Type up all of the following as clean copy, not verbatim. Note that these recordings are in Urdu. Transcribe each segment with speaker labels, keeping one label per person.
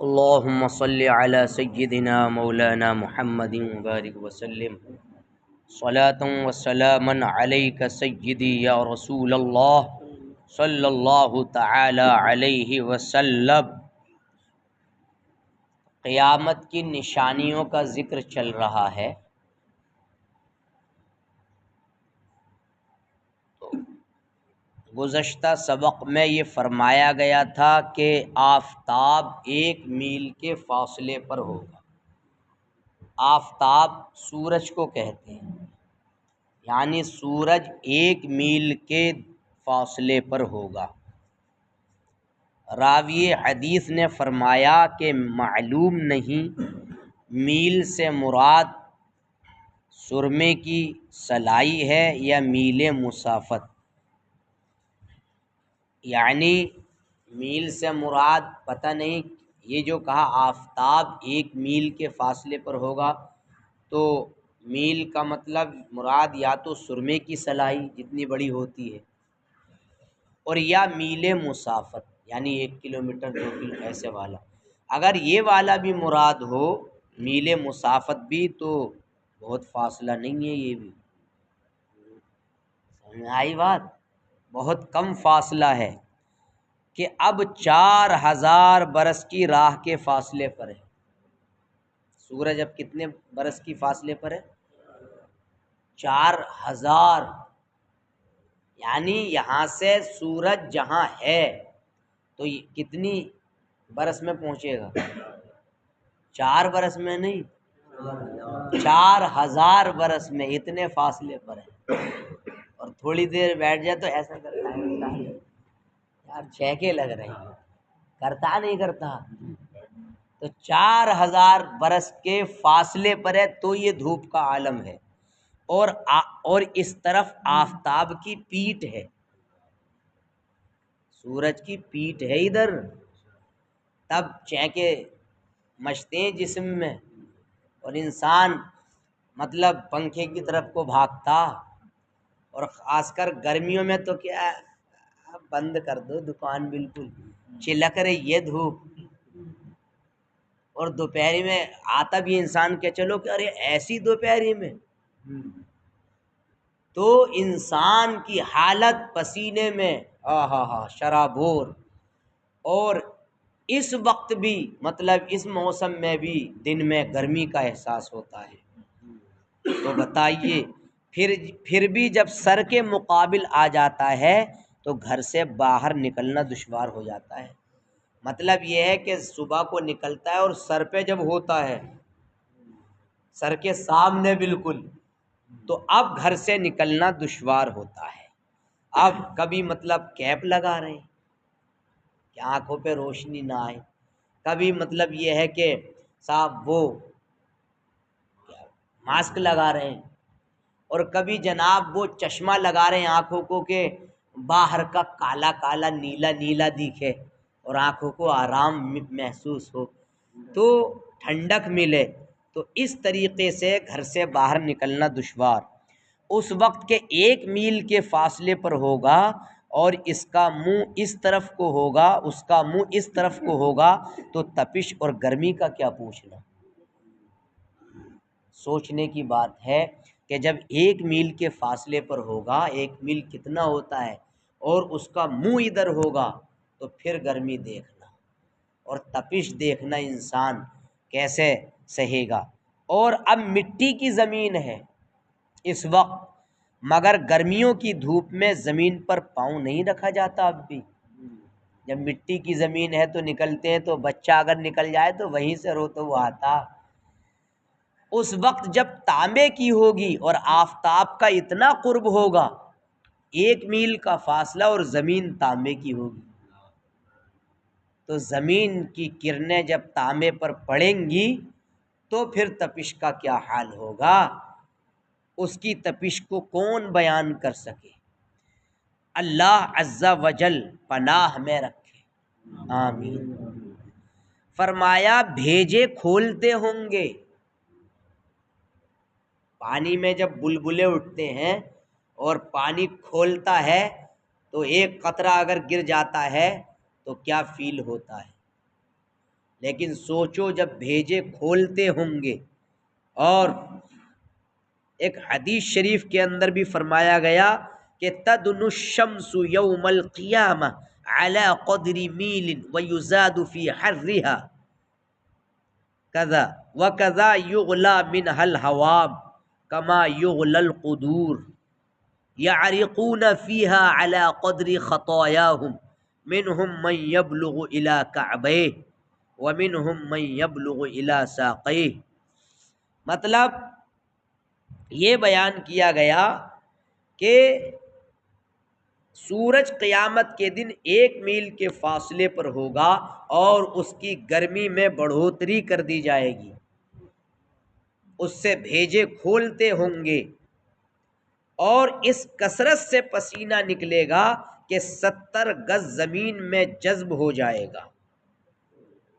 Speaker 1: اللهم صل على سيدنا مولانا محمد وبارك وسلم صلاة وسلاما عليك سيدي يا رسول الله صلی اللہ تعالی علیہ وسلم۔ قیامت کی نشانیوں کا ذکر چل رہا ہے۔ گزشتہ سبق میں یہ فرمایا گیا تھا کہ آفتاب 1 میل کے فاصلے پر ہوگا۔ آفتاب سورج کو کہتے ہیں، یعنی سورج 1 میل کے فاصلے پر ہوگا۔ راوی حدیث نے فرمایا کہ معلوم نہیں میل سے مراد سرمے کی سلائی ہے یا میل مسافت، یعنی میل سے مراد پتہ نہیں۔ یہ جو کہا آفتاب 1 میل کے فاصلے پر ہوگا، تو میل کا مطلب مراد یا تو سرمے کی سلائی جتنی بڑی ہوتی ہے، اور یا میل مسافت یعنی 1 کلومیٹر 2 کلو ایسے والا۔ اگر یہ والا بھی مراد ہو، میل مسافت بھی، تو بہت فاصلہ نہیں ہے، یہ بھی سمجھ آئی بات؟ بہت کم فاصلہ ہے کہ اب 4000 برس کی راہ کے فاصلے پر ہے۔ سورج اب کتنے برس کی فاصلے پر ہے؟ 4000، یعنی یہاں سے سورج جہاں ہے تو کتنی برس میں پہنچے گا؟ 4 برس میں نہیں، 4000 برس میں، اتنے فاصلے پر ہے۔ اور تھوڑی دیر بیٹھ جائے تو ایسا کرتا ہے یار چھینکے لگ رہے ہیں، کرتا نہیں کرتا؟ تو 4000 برس کے فاصلے پر ہے، تو یہ دھوپ کا عالم ہے، اور اس طرف آفتاب کی پیٹھ ہے، سورج کی پیٹھ ہے ادھر، تب چینکے مچتے ہیں جسم میں، اور انسان مطلب پنکھے کی طرف کو بھاگتا، اور خاص کر گرمیوں میں تو کیا ہے، بند کر دو دکان، بالکل چلک رہی ہے دھوپ، اور دوپہری میں آتا بھی انسان کہ چلو کہ ارے ایسی دوپہری میں، تو انسان کی حالت پسینے میں شرابور، اور اس وقت بھی مطلب اس موسم میں بھی دن میں گرمی کا احساس ہوتا ہے۔ تو بتائیے پھر بھی جب سر کے مقابل آ جاتا ہے تو گھر سے باہر نکلنا دشوار ہو جاتا ہے۔ مطلب یہ ہے کہ صبح کو نکلتا ہے اور سر پہ جب ہوتا ہے، سر کے سامنے بالکل، تو اب گھر سے نکلنا دشوار ہوتا ہے۔ اب کبھی مطلب کیپ لگا رہے ہیں کہ آنکھوں پہ روشنی نہ آئے، کبھی مطلب یہ ہے کہ صاحب وہ ماسک لگا رہے ہیں، اور کبھی جناب وہ چشمہ لگا رہے ہیں آنکھوں کو کہ باہر کا کالا کالا نیلا نیلا دکھے اور آنکھوں کو آرام محسوس ہو، تو ٹھنڈک ملے۔ تو اس طریقے سے گھر سے باہر نکلنا دشوار، اس وقت کے 1 میل کے فاصلے پر ہوگا، اور اس کا منہ اس طرف کو ہوگا، اس کا منہ اس طرف کو ہوگا، تو تپش اور گرمی کا کیا پوچھنا۔ سوچنے کی بات ہے کہ جب 1 میل کے فاصلے پر ہوگا، 1 میل کتنا ہوتا ہے، اور اس کا منہ ادھر ہوگا، تو پھر گرمی دیکھنا اور تپش دیکھنا انسان کیسے سہے گا۔ اور اب مٹی کی زمین ہے اس وقت، مگر گرمیوں کی دھوپ میں زمین پر پاؤں نہیں رکھا جاتا۔ اب بھی جب مٹی کی زمین ہے تو نکلتے ہیں، تو بچہ اگر نکل جائے تو وہیں سے روتا ہوا آتا۔ اس وقت جب تانبے کی ہوگی اور آفتاب کا اتنا قرب ہوگا، 1 میل کا فاصلہ، اور زمین تانبے کی ہوگی، تو زمین کی کرنیں جب تانبے پر پڑیں گی تو پھر تپش کا کیا حال ہوگا، اس کی تپش کو کون بیان کر سکے۔ اللہ عز و جل پناہ میں رکھے، آمین۔ فرمایا بھیجے کھولتے ہوں گے، پانی میں جب بلبلے اٹھتے ہیں اور پانی کھولتا ہے تو 1 قطرہ اگر گر جاتا ہے تو کیا فیل ہوتا ہے، لیکن سوچو جب بھیجے کھولتے ہوں گے. اور ایک حدیث شریف کے اندر بھی فرمایا گیا کہ تدنو الشمس یوم القیامہ علی قدر میل ویزاد فی حرها کذا وکذا یغلا منها الحوام کما یغلا القدور یعرقون فیہا علی قدر خطایاہم منہم من یبلغ الی کعبیہ ومنہم من یبلغ الی ساقیہ. مطلب یہ بیان کیا گیا کہ سورج قیامت کے دن 1 میل کے فاصلے پر ہوگا اور اس کی گرمی میں بڑھوتری کر دی جائے گی، اس سے بھیجے کھولتے ہوں گے اور اس کثرت سے پسینہ نکلے گا کہ 70 گز زمین میں جذب ہو جائے گا.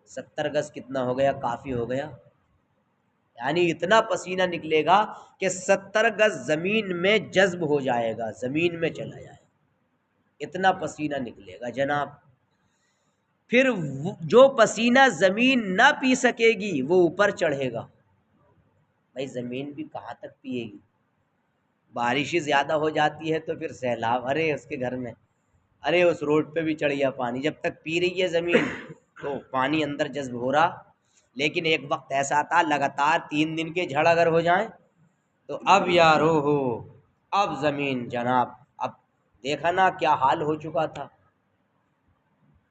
Speaker 1: 70 گز کتنا ہو گیا؟ کافی ہو گیا. یعنی اتنا پسینہ نکلے گا کہ 70 گز زمین میں جذب ہو جائے گا، زمین میں چلا جائے گا، اتنا پسینہ نکلے گا جناب. پھر جو پسینہ زمین نہ پی سکے گی وہ اوپر چڑھے گا. بھائی زمین بھی کہاں تک پیے گی؟ بارش ہی زیادہ ہو جاتی ہے تو پھر سیلاب، ارے اس کے گھر میں، ارے اس روڈ پہ بھی چڑھ گیا پانی. جب تک پی رہی ہے زمین تو پانی اندر جذب ہو رہا. لیکن ایک وقت ایسا آتا لگاتار 3 دن کے جھڑ اگر ہو جائیں تو اب یارو ہو، اب زمین جناب، اب دیکھا نا کیا حال ہو چکا تھا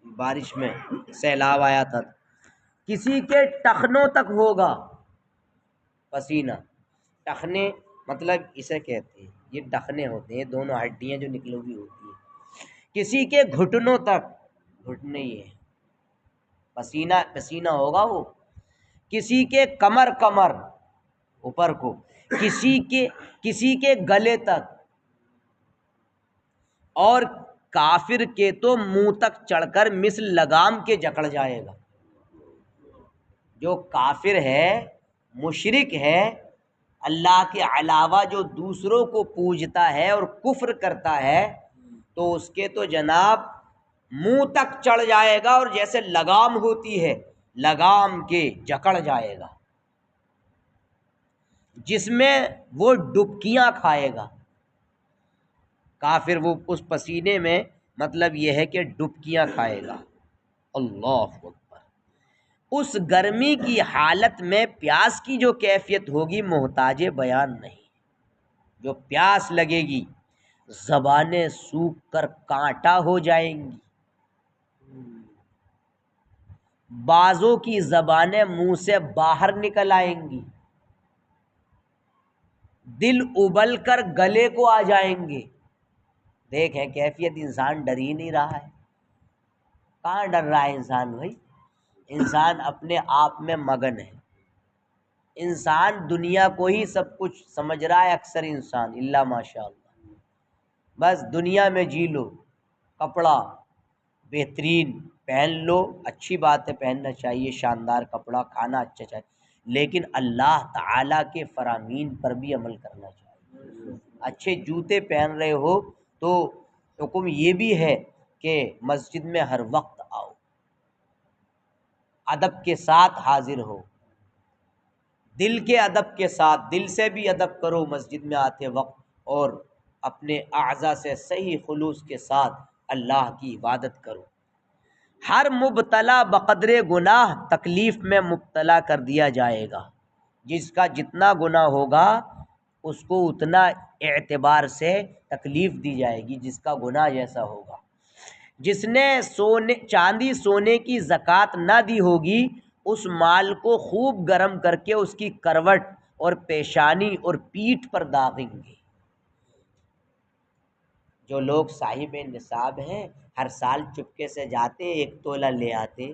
Speaker 1: بارش میں، سیلاب آیا تھا. کسی کے ٹخنوں تک ہوگا پسینہ. ٹخنے مطلب اسے کہتے ہیں، یہ ٹخنے ہوتے ہیں دونوں ہڈیاں جو نکلی ہوئی ہوتی ہیں. کسی کے گھٹنوں تک، گھٹنے ہی ہے پسینہ، پسینہ ہوگا وہ. کسی کے کمر اوپر کو، کسی کے گلے تک، اور کافر کے تو منہ تک چڑھ کر مثل لگام کے جکڑ جائے گا. جو کافر ہے، مشرک ہے، اللہ کے علاوہ جو دوسروں کو پوجتا ہے اور کفر کرتا ہے، تو اس کے تو جناب منہ تک چڑھ جائے گا اور جیسے لگام ہوتی ہے لگام کے جکڑ جائے گا، جس میں وہ ڈبکیاں کھائے گا. کافر وہ اس پسینے میں مطلب یہ ہے کہ ڈبکیاں کھائے گا. اللہ اکبر. اس گرمی کی حالت میں پیاس کی جو کیفیت ہوگی محتاج بیان نہیں. جو پیاس لگے گی زبانیں سوکھ کر کانٹا ہو جائیں گی، بعضوں کی زبانیں منہ سے باہر نکل آئیں گی، دل ابل کر گلے کو آ جائیں گے. دیکھیں کیفیت، انسان ڈر ہی نہیں رہا ہے. کہاں ڈر رہا ہے انسان؟ بھائی انسان اپنے آپ میں مگن ہے. انسان دنیا کو ہی سب کچھ سمجھ رہا ہے، اکثر انسان الا ماشاء اللہ. بس دنیا میں جی لو، کپڑا بہترین پہن لو، اچھی بات ہے پہننا چاہیے، شاندار کپڑا، کھانا اچھا چاہیے، لیکن اللہ تعالیٰ کے فرامین پر بھی عمل کرنا چاہیے. اچھے جوتے پہن رہے ہو تو حکم یہ بھی ہے کہ مسجد میں ہر وقت آؤ، ادب کے ساتھ حاضر ہو، دل کے ادب کے ساتھ، دل سے بھی ادب کرو مسجد میں آتے وقت، اور اپنے اعضاء سے صحیح خلوص کے ساتھ اللہ کی عبادت کرو. ہر مبتلا بقدر گناہ تکلیف میں مبتلا کر دیا جائے گا. جس کا جتنا گناہ ہوگا اس کو اتنا اعتبار سے تکلیف دی جائے گی، جس کا گناہ جیسا ہوگا. جس نے چاندی سونے کی زکوٰۃ نہ دی ہوگی، اس مال کو خوب گرم کر کے اس کی کروٹ اور پیشانی اور پیٹھ پر داغیں گے. جو لوگ صاحب نصاب ہیں ہر سال چپکے سے جاتے 1 تولہ لے آتے.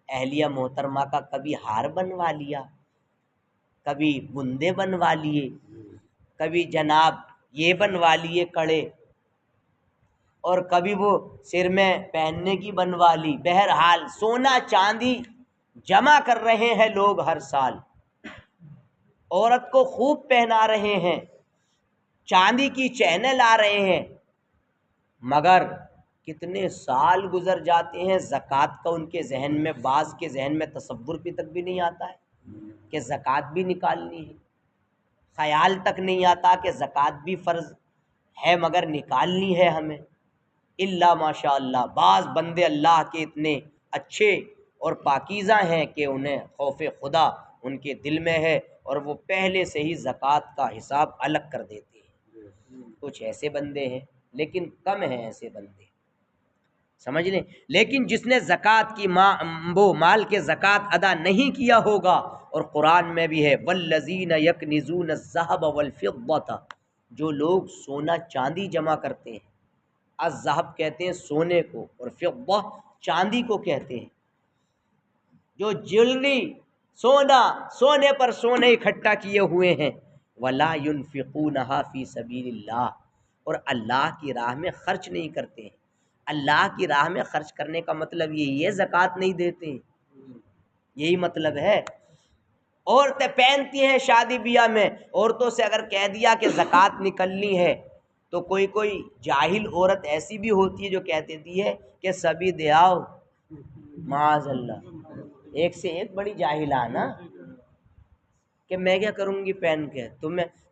Speaker 1: اہلیہ محترمہ کا کبھی ہار بنوا لیا، کبھی بندے بنوا لیے، کبھی جناب یہ بنوا لیے کڑے، اور کبھی وہ سر میں پہننے کی بنوا لی. بہرحال سونا چاندی جمع کر رہے ہیں لوگ ہر سال، عورت کو خوب پہنا رہے ہیں، چاندی کی چینیں لا رہے ہیں، مگر کتنے سال گزر جاتے ہیں زکوٰۃ کا ان کے ذہن میں، بعض کے ذہن میں تصور بھی تک بھی نہیں آتا ہے کہ زکوٰۃ بھی نکالنی ہے، خیال تک نہیں آتا کہ زکوٰۃ بھی فرض ہے مگر نکالنی ہے ہمیں۔ الا ماشاء اللہ بعض بندے اللہ کے اتنے اچھے اور پاکیزہ ہیں کہ انہیں خوف خدا ان کے دل میں ہے اور وہ پہلے سے ہی زکوٰۃ کا حساب الگ کر دیتے ہیں۔ کچھ ایسے بندے ہیں لیکن کم ہیں ایسے بندے، سمجھ لیں۔ لیکن جس نے زکوٰۃ کی وہ مال کے زکوٰۃ ادا نہیں کیا ہوگا، اور قرآن میں بھی ہے والذین یکنزون الذھب والفضة، جو لوگ سونا چاندی جمع کرتے ہیں، الذھب کہتے ہیں سونے کو اور فضہ چاندی کو کہتے ہیں، جو جویلری سونے پر سونے اکٹھا کیے ہوئے ہیں، ولا ينفقونها فی سبیل اللہ، اور اللہ کی راہ میں خرچ نہیں کرتے ہیں۔ اللہ کی راہ میں خرچ کرنے کا مطلب یہی ہے زکوٰۃ نہیں دیتے ہیں، یہی مطلب ہے۔ عورتیں پہنتی ہیں شادی بیاہ میں، عورتوں سے اگر کہہ دیا کہ زکوٰۃ نکلنی ہے تو کوئی جاہل عورت ایسی بھی ہوتی ہے جو کہہ دیتی ہے کہ سبھی دے آؤ، معاذ اللہ، ایک سے ایک بڑی جاہلہ نا، کہ میں کیا کروں گی پہن کے،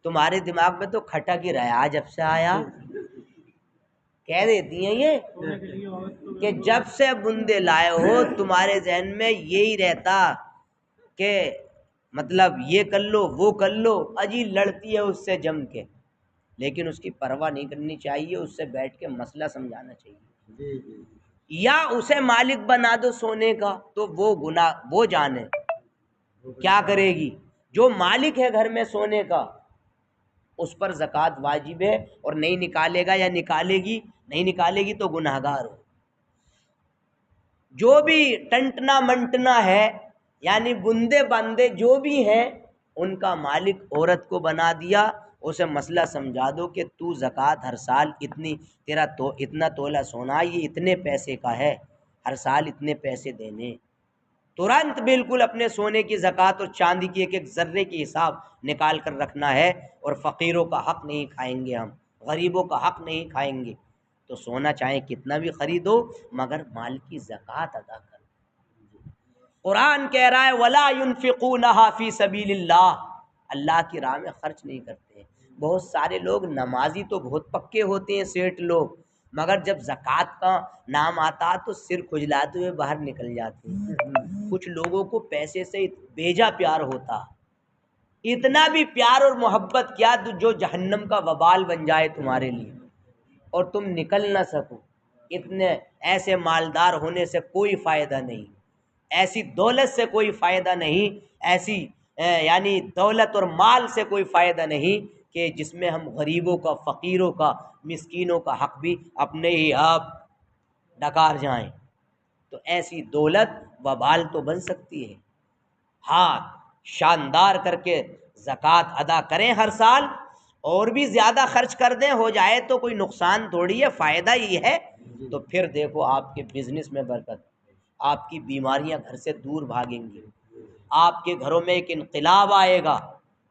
Speaker 1: تمہارے دماغ میں تو کھٹک ہی رہا جب سے آیا، کہہ دیتی ہیں یہ کہ جب سے بندے لائے ہو تمہارے ذہن میں یہی رہتا کہ مطلب یہ کر لو وہ کر لو، اجی لڑتی ہے اس سے جم کے، لیکن اس کی پرواہ نہیں کرنی چاہیے، اس سے بیٹھ کے مسئلہ سمجھانا چاہیے، یا اسے مالک بنا دو سونے کا تو وہ جانے کیا کرے گی۔ جو مالک ہے گھر میں سونے کا اس پر زکوٰۃ واجب ہے، اور نہیں نکالے گا یا نکالے گی نہیں نکالے گی تو گناہگار ہو۔ جو بھی ٹنٹنا منٹنا ہے یعنی بندے بندے جو بھی ہیں ان کا مالک عورت کو بنا دیا، اسے مسئلہ سمجھا دو کہ تو زکوٰۃ ہر سال اتنا تولہ سونا یہ اتنے پیسے کا ہے، ہر سال اتنے پیسے دینے، ترنت بالکل اپنے سونے کی زکوٰۃ اور چاندی کی ایک ایک ذرے کی حساب نکال کر رکھنا ہے، اور فقیروں کا حق نہیں کھائیں گے ہم، غریبوں کا حق نہیں کھائیں گے۔ تو سونا چاہے کتنا بھی خریدو مگر مال کی زکوٰۃ ادا کرو۔ قرآن کہہ رہا ہے وَلَا يُنفِقُونَهَا فِي سَبِيلِ اللَّهِ، اللہ کی راہ میں خرچ نہیں کرتے ہیں۔ بہت سارے لوگ نمازی تو بہت پکے ہوتے ہیں سیٹ لوگ، مگر جب زکوٰۃ کا نام آتا تو سر کھجلاتے ہوئے باہر نکل جاتے ہیں۔ کچھ لوگوں کو پیسے سے بیجا پیار ہوتا، اتنا بھی پیار اور محبت کیا جو جہنم کا وبال بن جائے تمہارے لیے اور تم نکل نہ سکو۔ اتنے ایسے مالدار ہونے سے کوئی فائدہ نہیں، ایسی دولت سے کوئی فائدہ نہیں، ایسی یعنی دولت اور مال سے کوئی فائدہ نہیں کہ جس میں ہم غریبوں کا، فقیروں کا، مسکینوں کا حق بھی اپنے ہی آپ ڈکار جائیں۔ تو ایسی دولت وبال تو بن سکتی ہے۔ ہاں شاندار کر کے زکوٰۃ ادا کریں ہر سال، اور بھی زیادہ خرچ کر دیں ہو جائے تو کوئی نقصان تھوڑی ہے، فائدہ ہی ہے۔ تو پھر دیکھو آپ کے بزنس میں برکت، آپ کی بیماریاں گھر سے دور بھاگیں گی، آپ کے گھروں میں ایک انقلاب آئے گا،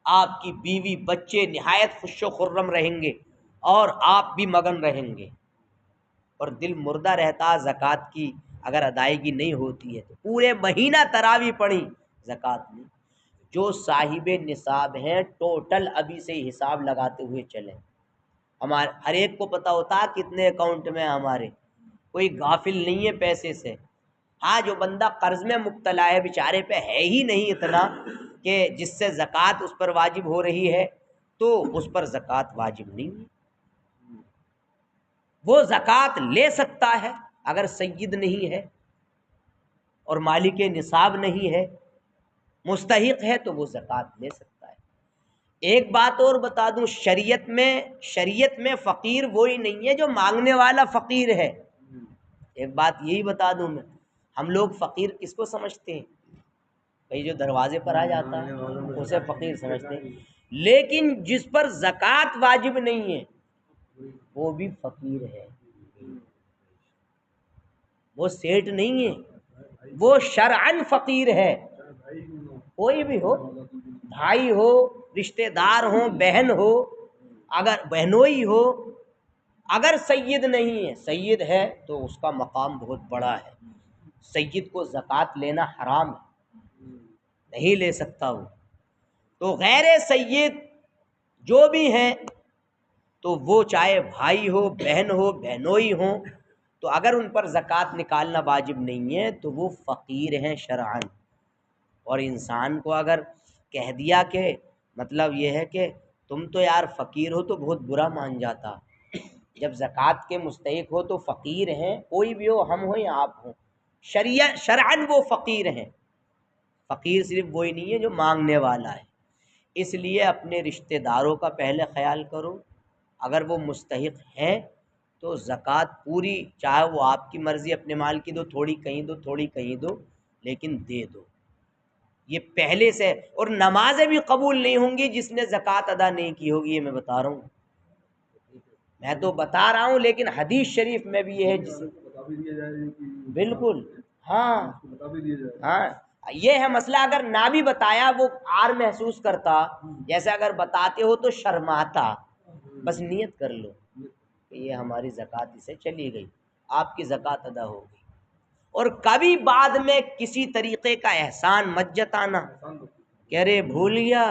Speaker 1: آپ کی بیوی بچے نہایت خوش و خرم رہیں گے اور آپ بھی مگن رہیں گے۔ اور دل مردہ رہتا زکوٰۃ کی اگر ادائیگی نہیں ہوتی ہے تو پورے مہینہ تراویح پڑھی زکوٰۃ نہیں۔ جو صاحب نصاب ہیں ٹوٹل ابھی سے ہی حساب لگاتے ہوئے چلیں، ہمارے ہر ایک کو پتہ ہوتا کتنے اکاؤنٹ میں ہمارے، کوئی غافل نہیں ہے پیسے سے۔ ہاں جو بندہ قرض میں مبتلا ہے بیچارے پہ ہے ہی نہیں اتنا کہ جس سے زکوٰۃ اس پر واجب ہو رہی ہے تو اس پر زکوٰۃ واجب نہیں ہے، وہ زکوٰۃ لے سکتا ہے اگر سید نہیں ہے اور مالک نصاب نہیں ہے، مستحق ہے تو وہ زکوٰۃ لے سکتا ہے۔ ایک بات اور بتا دوں، شریعت میں فقیر وہی نہیں ہے جو مانگنے والا فقیر ہے۔ ایک بات یہی بتا دوں میں، ہم لوگ فقیر کس کو سمجھتے ہیں؟ بھئی جو دروازے پر آ جاتا ہے اسے فقیر سمجھتے ہیں، لیکن جس پر زکوٰۃ واجب نہیں ہے وہ بھی فقیر ہے، وہ سیٹ نہیں ہے، وہ شرعاً فقیر ہے۔ کوئی بھی ہو، بھائی ہو، رشتہ دار ہو، بہن ہو، اگر بہنوئی ہو، اگر سید نہیں ہے، سید ہے تو اس کا مقام بہت بڑا ہے، سید کو زکوٰۃ لینا حرام ہے، نہیں لے سکتا وہ۔ تو غیر سید جو بھی ہیں تو وہ چاہے بھائی ہو، بہن ہو، بہنوئی ہوں، تو اگر ان پر زکوٰۃ نکالنا واجب نہیں ہے تو وہ فقیر ہیں شرعاً۔ اور انسان کو اگر کہہ دیا کہ مطلب یہ ہے کہ تم تو یار فقیر ہو تو بہت برا مان جاتا، جب زکوٰۃ کے مستحق ہو تو فقیر ہیں، کوئی بھی ہو، ہم ہو یا آپ ہوں، شرعاً وہ فقیر ہیں۔ فقیر صرف وہی نہیں ہے جو مانگنے والا ہے۔ اس لیے اپنے رشتہ داروں کا پہلے خیال کرو، اگر وہ مستحق ہیں تو زکوٰۃ پوری، چاہے وہ آپ کی مرضی اپنے مال کی دو، تھوڑی کہیں دو، تھوڑی کہیں دو، لیکن دے دو۔ یہ پہلے سے، اور نمازیں بھی قبول نہیں ہوں گی جس نے زکوٰۃ ادا نہیں کی ہوگی، یہ میں بتا رہا ہوں، میں تو بتا رہا ہوں، لیکن حدیث شریف میں بھی یہ ہے بالکل، ہاں ہاں، یہ ہے مسئلہ۔ اگر نہ بھی بتایا وہ عار محسوس کرتا، جیسے اگر بتاتے ہو تو شرماتا، بس نیت کر لو کہ یہ ہماری زکوٰۃ اسے چلی گئی، آپ کی زکوٰۃ ادا ہو گئی۔ اور کبھی بعد میں کسی طریقے کا احسان مت جتانا کہ ارے بھول گیا،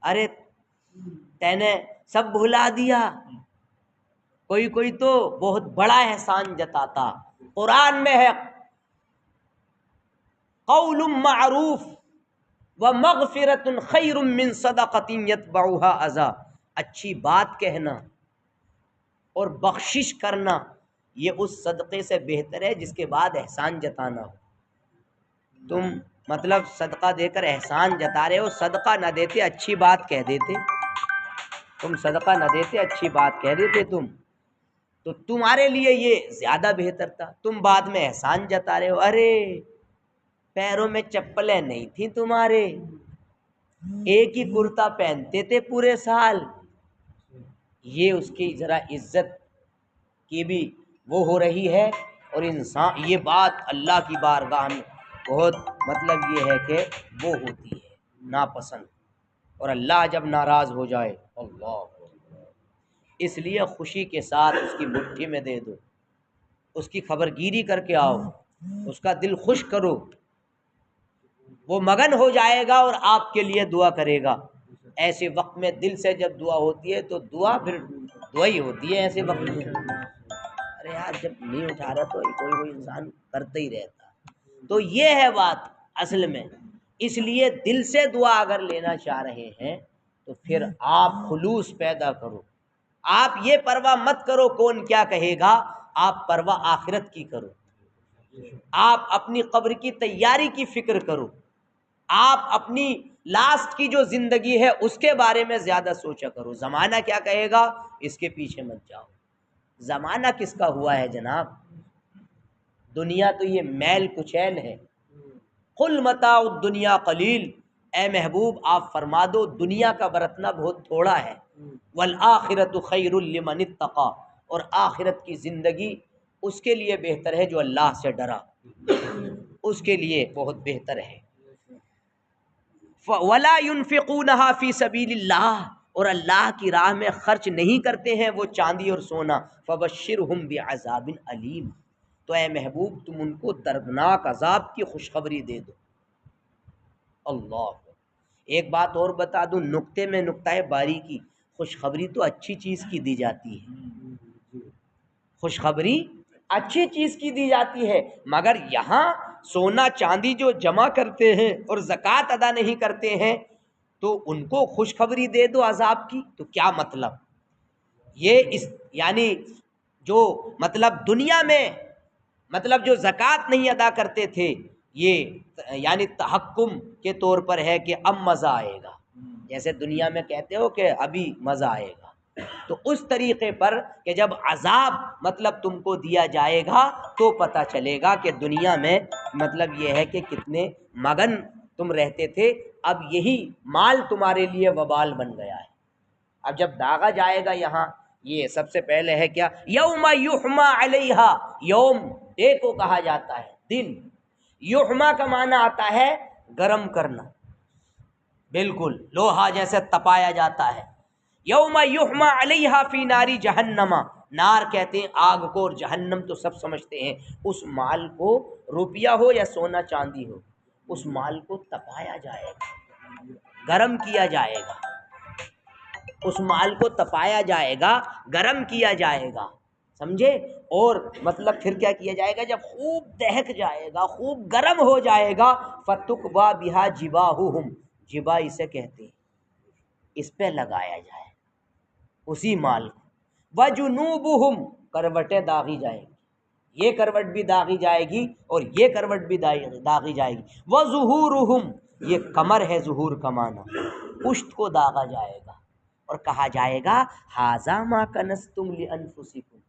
Speaker 1: ارے تے نے سب بھلا دیا۔ کوئی تو بہت بڑا احسان جتاتا۔ قرآن میں ہے قول معروف ومغفرۃ خیر من صدقۃ یتبعها اذی، اچھی بات کہنا اور بخشش کرنا یہ اس صدقے سے بہتر ہے جس کے بعد احسان جتانا ہو۔ تم مطلب صدقہ دے کر احسان جتا رہے ہو، صدقہ نہ دیتے اچھی بات کہہ دیتے، تم صدقہ نہ دیتے اچھی بات کہہ دیتے تم، تو تمہارے لیے یہ زیادہ بہتر تھا۔ تم بعد میں احسان جتا رہے ہو، ارے پیروں میں چپلیں نہیں تھیں تمہارے، ایک ہی کرتا پہنتے تھے پورے سال۔ یہ اس کی ذرا عزت کی بھی وہ ہو رہی ہے، اور انسان یہ بات اللہ کی بارگاہ میں بہت مطلب یہ ہے کہ وہ ہوتی ہے ناپسند، اور اللہ جب ناراض ہو جائے، اللہ، اس لیے خوشی کے ساتھ اس کی مٹھی میں دے دو، اس کی خبرگیری کر کے آؤ، اس کا دل خوش کرو، وہ مگن ہو جائے گا اور آپ کے لیے دعا کرے گا۔ ایسے وقت میں دل سے جب دعا ہوتی ہے تو دعا پھر دعا ہی ہوتی ہے ایسے وقت میں۔ ارے یار جب نہیں اٹھا رہا تو کوئی انسان کرتا ہی رہتا، تو یہ ہے بات اصل میں۔ اس لیے دل سے دعا اگر لینا چاہ رہے ہیں تو پھر آپ خلوص پیدا کرو، آپ یہ پرواہ مت کرو کون کیا کہے گا، آپ پرواہ آخرت کی کرو، آپ اپنی قبر کی تیاری کی فکر کرو، آپ اپنی لاسٹ کی جو زندگی ہے اس کے بارے میں زیادہ سوچا کرو۔ زمانہ کیا کہے گا اس کے پیچھے مت جاؤ، زمانہ کس کا ہوا ہے جناب، دنیا تو یہ میل کچیل ہے۔ قل متاع الدنیا قلیل، اے محبوب آپ فرما دو دنیا کا برتنا بہت تھوڑا ہے، والآخرۃ خیر لمن اتقی، اور آخرت کی زندگی اس کے لیے بہتر ہے جو اللہ سے ڈرا، اس کے لیے بہت بہتر ہے۔ وَلَا يُنْفِقُونَهَا فِي سَبِيلِ اللَّهِ، اور اللہ کی راہ میں خرچ نہیں کرتے ہیں وہ چاندی اور سونا، فَبَشِّرْهُمْ بِعَذَابٍ أَلِيمٍ، تو اے محبوب تم ان کو دردناک عذاب کی خوشخبری دے دو۔ اللہ، ایک بات اور بتا دوں، نقطے میں نقطۂ باریکی، خوشخبری تو اچھی چیز کی دی جاتی ہے، خوشخبری اچھی چیز کی دی جاتی ہے، مگر یہاں سونا چاندی جو جمع کرتے ہیں اور زکوٰۃ ادا نہیں کرتے ہیں تو ان کو خوشخبری دے دو عذاب کی، تو کیا مطلب یہ یعنی جو مطلب دنیا میں مطلب جو زکوٰۃ نہیں ادا کرتے تھے، یہ یعنی تحکم کے طور پر ہے کہ اب مزہ آئے گا، جیسے دنیا میں کہتے ہو کہ ابھی مزہ آئے گا، تو اس طریقے پر کہ جب عذاب مطلب تم کو دیا جائے گا تو پتہ چلے گا کہ دنیا میں مطلب یہ ہے کہ کتنے مگن تم رہتے تھے، اب یہی مال تمہارے لیے وبال بن گیا ہے۔ اب جب داغا جائے گا یہاں، یہ سب سے پہلے ہے کیا، یوم یحما علیہا، یوم ڈے کو کہا جاتا ہے، دن، یحما کا معنی آتا ہے گرم کرنا، بالکل لوہا جیسے تپایا جاتا ہے، یوم یحما علیہا فی ناری جہنم، نار کہتے ہیں آگ کو، اور جہنم تو سب سمجھتے ہیں اس مال کو، روپیہ ہو یا سونا چاندی ہو، اس مال کو تپایا جائے گا، گرم کیا جائے گا، اس مال کو تپایا جائے گا، گرم کیا جائے گا، سمجھے؟ اور مطلب پھر کیا کیا جائے گا؟ جب خوب دہک جائے گا، خوب گرم ہو جائے گا، فتقوا بہا جباہہم، جبا اسے کہتے ہیں، اس پہ لگایا جائے اسی مال کو، وجنوبہم، کروٹیں داغی جائیں گی، یہ کروٹ بھی داغی جائے گی اور یہ کروٹ بھی داغی جائے گی، وظہورہم، یہ کمر ہے ظہور کا معنی، پشت کو داغا جائے گا، اور کہا جائے گا ھذا ما کنزتم لانفسکم،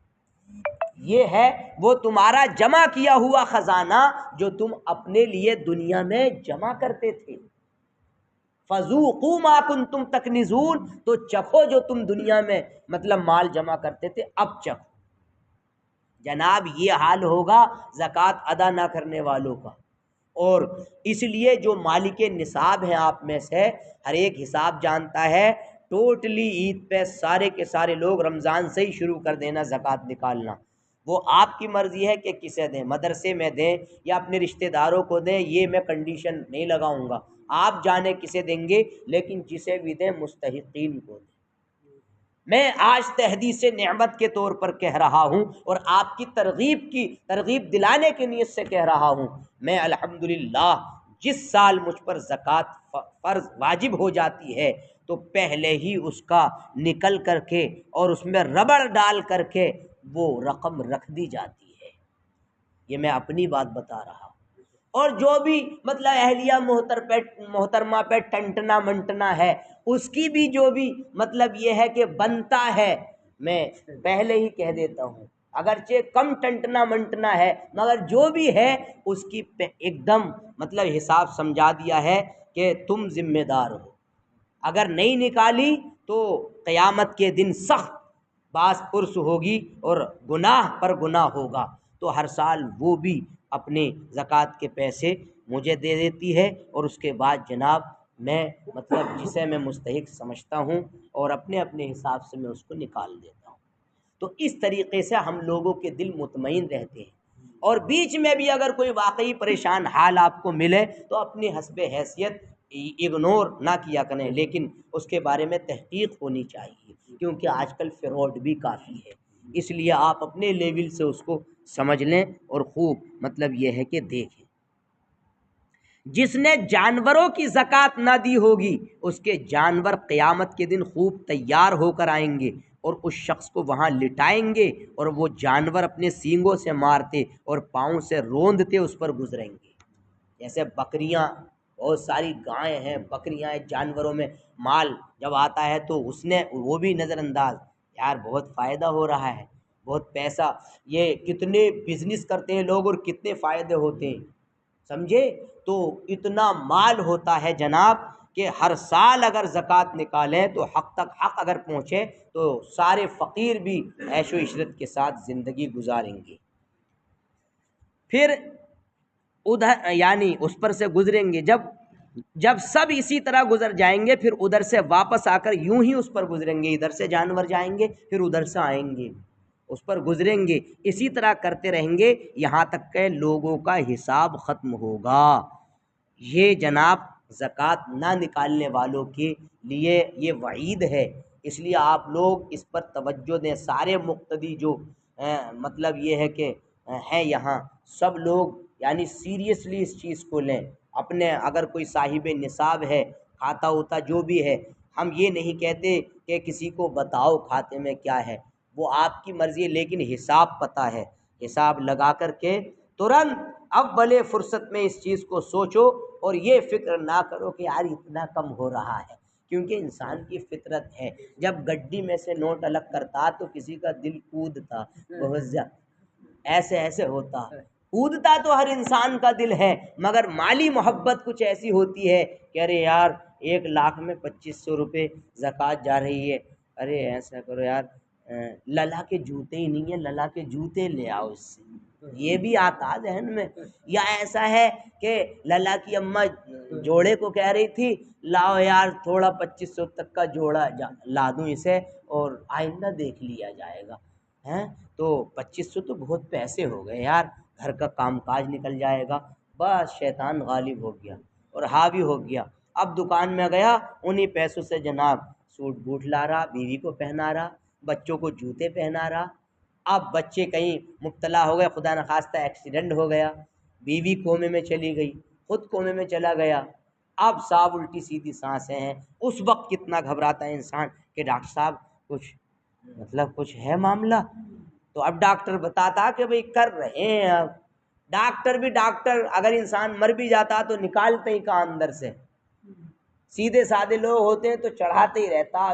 Speaker 1: یہ ہے وہ تمہارا جمع کیا ہوا خزانہ جو تم اپنے لیے دنیا میں جمع کرتے تھے، فذوقوا ما کنتم تکنزون، تو چکھو جو تم دنیا میں مطلب مال جمع کرتے تھے، اب چکھو۔ جناب یہ حال ہوگا زکوٰۃ ادا نہ کرنے والوں کا، اور اس لیے جو مالک نصاب ہیں آپ میں سے ہر ایک حساب جانتا ہے، ٹوٹلی عید پہ سارے کے سارے لوگ رمضان سے ہی شروع کر دینا زکوٰۃ نکالنا، وہ آپ کی مرضی ہے کہ کسے دیں، مدرسے میں دیں یا اپنے رشتہ داروں کو دیں، یہ میں کنڈیشن نہیں لگاؤں گا، آپ جانے کسے دیں گے، لیکن جسے بھی دیں مستحقین کو دیں۔ میں آج تحدیث نعمت کے طور پر کہہ رہا ہوں، اور آپ کی ترغیب دلانے کی نیت سے کہہ رہا ہوں، میں الحمدللہ جس سال مجھ پر زکوٰۃ فرض واجب ہو جاتی ہے تو پہلے ہی اس کا نکل کر کے اور اس میں ربڑ ڈال کر کے وہ رقم رکھ دی جاتی ہے، یہ میں اپنی بات بتا رہا ہوں۔ اور جو بھی مطلب اہلیہ محترمہ پہ ٹنٹنا منٹنا ہے، اس کی بھی جو بھی مطلب یہ ہے کہ بنتا ہے، میں پہلے ہی کہہ دیتا ہوں، اگرچہ کم ٹنٹنا منٹنا ہے مگر جو بھی ہے اس کی ایک دم مطلب حساب سمجھا دیا ہے کہ تم ذمہ دار ہو، اگر نہیں نکالی تو قیامت کے دن سخت باس پرس ہوگی اور گناہ پر گناہ ہوگا، تو ہر سال وہ بھی اپنے زکوٰۃ کے پیسے مجھے دے دیتی ہے، اور اس کے بعد جناب میں مطلب جسے میں مستحق سمجھتا ہوں اور اپنے اپنے حساب سے میں اس کو نکال دیتا ہوں، تو اس طریقے سے ہم لوگوں کے دل مطمئن رہتے ہیں۔ اور بیچ میں بھی اگر کوئی واقعی پریشان حال آپ کو ملے تو اپنی حسب حیثیت اگنور نہ کیا کریں، لیکن اس کے بارے میں تحقیق ہونی چاہیے، کیونکہ آج کل فراڈ بھی کافی ہے، اس لیے آپ اپنے لیول سے اس کو سمجھ لیں اور خوب مطلب یہ ہے کہ دیکھیں۔ جس نے جانوروں کی زکوٰۃ نہ دی ہوگی اس کے جانور قیامت کے دن خوب تیار ہو کر آئیں گے اور اس شخص کو وہاں لٹائیں گے، اور وہ جانور اپنے سینگوں سے مارتے اور پاؤں سے روندتے اس پر گزریں گے، جیسے بکریاں، بہت ساری گائیں ہیں، بکریاں ہیں، جانوروں میں مال جب آتا ہے تو اس نے وہ بھی نظر انداز، یار بہت فائدہ ہو رہا ہے، بہت پیسہ، یہ کتنے بزنس کرتے ہیں لوگ اور کتنے فائدے ہوتے ہیں، سمجھے؟ تو اتنا مال ہوتا ہے جناب کہ ہر سال اگر زکوٰۃ نکالیں تو حق تک حق اگر پہنچے تو سارے فقیر بھی عیش و عشرت کے ساتھ زندگی گزاریں گے۔ پھر ادھر یعنی اس پر سے گزریں گے، جب سب اسی طرح گزر جائیں گے پھر ادھر سے واپس آ کر یوں ہی اس پر گزریں گے، ادھر سے جانور جائیں گے پھر ادھر سے آئیں گے، اس پر گزریں گے، اسی طرح کرتے رہیں گے یہاں تک کہ لوگوں کا حساب ختم ہوگا۔ یہ جناب زکوٰۃ نہ نکالنے والوں کے لیے یہ وعید ہے، اس لیے آپ لوگ اس پر توجہ دیں، سارے مقتدی جو مطلب یہ ہے کہ ہیں یہاں سب لوگ یعنی سیریسلی اس چیز کو لیں، اپنے اگر کوئی صاحب نصاب ہے، کھاتا ہوتا جو بھی ہے، ہم یہ نہیں کہتے کہ کسی کو بتاؤ کھاتے میں کیا ہے، وہ آپ کی مرضی ہے، لیکن حساب پتہ ہے، حساب لگا کر کے ترنت اول فرصت میں اس چیز کو سوچو، اور یہ فکر نہ کرو کہ یار اتنا کم ہو رہا ہے، کیونکہ انسان کی فطرت ہے، جب گڈی میں سے نوٹ الگ کرتا تو کسی کا دل کودتا، بہت زیادہ ایسے ہوتا، کودتا تو ہر انسان کا دل ہے، مگر مالی محبت کچھ ایسی ہوتی ہے کہ ارے یار 1,00,000 میں 2,500 روپے زکوٰۃ جا رہی ہے، ارے ایسا کرو یار للا کے جوتے ہی نہیں ہیں، للا کے جوتے لے آؤ اس سے، یہ بھی آتا ذہن میں، یا ایسا ہے کہ للا کی اماں جوڑے کو کہہ رہی تھی لاؤ یار تھوڑا 2500 تک کا جوڑا لا دوں اسے اور آئندہ دیکھ لیا جائے گا ہیں. تو 2500 تو بہت پیسے ہو گئے یار، گھر کا کام کاج نکل جائے گا. بس شیطان غالب ہو گیا اور حاوی ہو گیا. اب دکان میں گیا، انہی پیسوں سے جناب سوٹ بوٹ لا رہا، بیوی کو پہنا رہا، بچوں کو جوتے پہنا رہا. اب بچے کہیں مبتلا ہو گئے، خدا نخواستہ ایکسیڈنٹ ہو گیا، بیوی کومے میں چلی گئی، خود کومے میں چلا گیا. اب صاحب الٹی سیدھی سانسیں ہیں. اس وقت کتنا گھبراتا ہے انسان کہ ڈاکٹر صاحب کچھ ہے معاملہ. تو اب ڈاکٹر بتاتا کہ بھئی کر رہے ہیں. اب ڈاکٹر بھی ڈاکٹر، اگر انسان مر بھی جاتا تو نکالتے ہی کہاں اندر سے. سیدھے سادے لوگ ہوتے ہیں تو چڑھاتے ہی رہتا.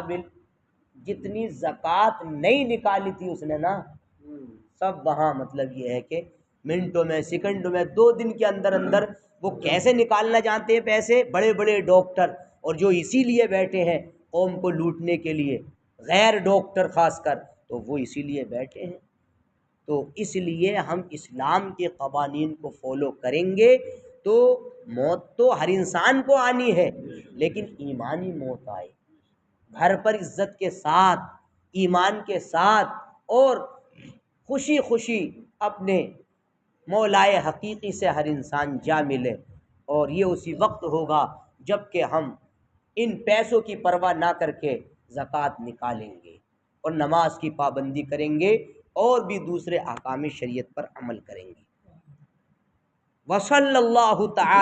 Speaker 1: جتنی زکوٰۃ نہیں نکالی تھی اس نے نا، سب وہاں مطلب یہ ہے کہ منٹوں میں سیکنڈوں میں 2 دن کے اندر اندر وہ کیسے نکالنا جانتے ہیں پیسے. بڑے بڑے ڈاکٹر، اور جو اسی لیے بیٹھے ہیں قوم کو لوٹنے کے لیے، غیر ڈاکٹر خاص کر، تو وہ اسی لیے بیٹھے ہیں. تو اس لیے ہم اسلام کے قوانین کو فالو کریں گے تو موت تو ہر انسان کو آنی ہے، لیکن ایمانی موت آئے، گھر پر عزت کے ساتھ، ایمان کے ساتھ، اور خوشی خوشی اپنے مولائے حقیقی سے ہر انسان جا ملے. اور یہ اسی وقت ہوگا جب کہ ہم ان پیسوں کی پرواہ نہ کر کے زکوٰۃ نکالیں گے اور نماز کی پابندی کریں گے اور بھی دوسرے احکام شریعت پر عمل کریں گے. وصلی اللہ تعالی